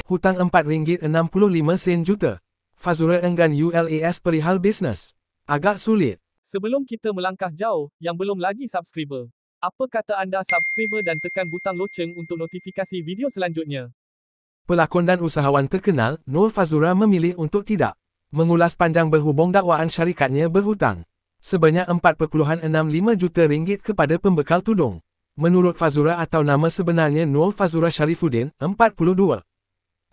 Hutang RM4.65 juta. Fazura enggan ULAS perihal bisnes. Agak sulit. Sebelum kita melangkah jauh, yang belum lagi subscriber, apa kata anda subscriber dan tekan butang loceng untuk notifikasi video selanjutnya? Pelakon dan usahawan terkenal, Nur Fazura memilih untuk tidak mengulas panjang berhubung dakwaan syarikatnya berhutang sebanyak RM4.65 juta kepada pembekal tudung. Menurut Fazura atau nama sebenarnya Nur Fazura Sharifuddin, 42.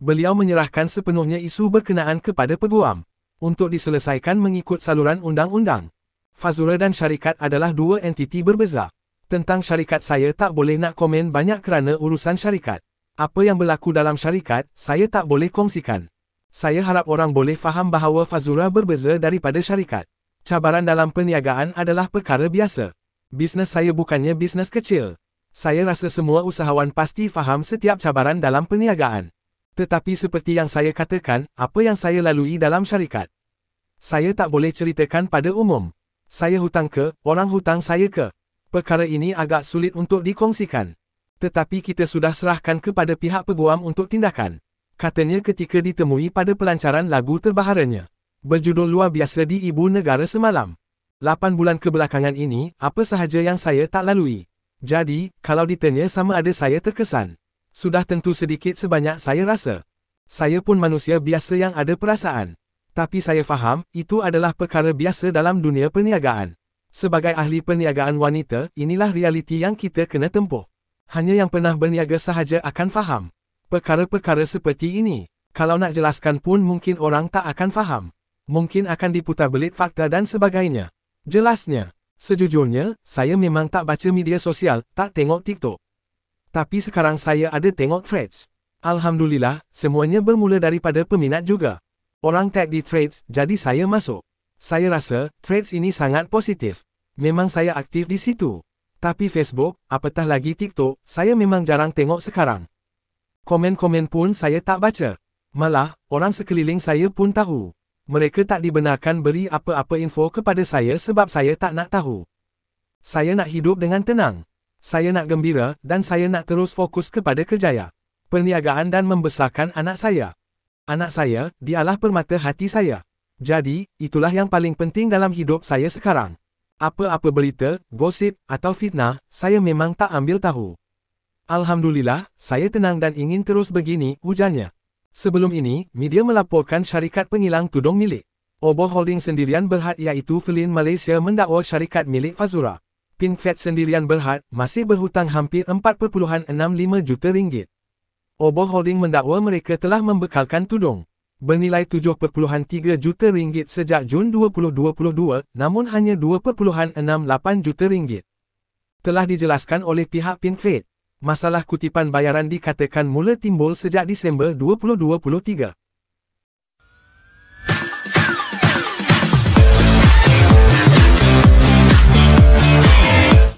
Beliau menyerahkan sepenuhnya isu berkenaan kepada peguam untuk diselesaikan mengikut saluran undang-undang. Fazura dan syarikat adalah dua entiti berbeza. Tentang syarikat saya tak boleh nak komen banyak kerana urusan syarikat. Apa yang berlaku dalam syarikat, saya tak boleh kongsikan. Saya harap orang boleh faham bahawa Fazura berbeza daripada syarikat. Cabaran dalam perniagaan adalah perkara biasa. Bisnes saya bukannya bisnes kecil. Saya rasa semua usahawan pasti faham setiap cabaran dalam perniagaan. Tetapi seperti yang saya katakan, apa yang saya lalui dalam syarikat, saya tak boleh ceritakan pada umum. Saya hutang ke, orang hutang saya ke. Perkara ini agak sulit untuk dikongsikan. Tetapi kita sudah serahkan kepada pihak peguam untuk tindakan. Katanya ketika ditemui pada pelancaran lagu terbaharunya, berjudul luar biasa di Ibu Negara semalam. 8 bulan kebelakangan ini, apa sahaja yang saya tak lalui. Jadi, kalau ditanya sama ada saya terkesan, sudah tentu sedikit sebanyak saya rasa. Saya pun manusia biasa yang ada perasaan. Tapi saya faham, itu adalah perkara biasa dalam dunia perniagaan. Sebagai ahli perniagaan wanita, inilah realiti yang kita kena tempuh. Hanya yang pernah berniaga sahaja akan faham. Perkara-perkara seperti ini, kalau nak jelaskan pun mungkin orang tak akan faham. Mungkin akan diputar belit fakta dan sebagainya. Jelasnya, sejujurnya, saya memang tak baca media sosial, tak tengok TikTok. Tapi sekarang saya ada tengok Threads. Alhamdulillah, semuanya bermula daripada peminat juga. Orang tag di Threads, jadi saya masuk. Saya rasa, Threads ini sangat positif. Memang saya aktif di situ. Tapi Facebook, apatah lagi TikTok, saya memang jarang tengok sekarang. Komen-komen pun saya tak baca. Malah, orang sekeliling saya pun tahu. Mereka tak dibenarkan beri apa-apa info kepada saya sebab saya tak nak tahu. Saya nak hidup dengan tenang. Saya nak gembira dan saya nak terus fokus kepada kerjaya, perniagaan dan membesarkan anak saya. Anak saya, dialah permata hati saya. Jadi, itulah yang paling penting dalam hidup saya sekarang. Apa-apa berita, gosip, atau fitnah, saya memang tak ambil tahu. Alhamdulillah, saya tenang dan ingin terus begini, ujarnya. Sebelum ini, media melaporkan syarikat pengilang tudung milik Oboh Holding Sendirian Berhad iaitu Felin Malaysia mendakwa syarikat milik Fazura, Pink Fat Sendirian Berhad, masih berhutang hampir RM4.65 juta. Oboh Holding mendakwa mereka telah membekalkan tudung bernilai RM7.3 juta sejak Jun 2022, namun hanya RM2.68 juta. Telah dijelaskan oleh pihak Pink Fat. Masalah kutipan bayaran dikatakan mula timbul sejak Disember 2023.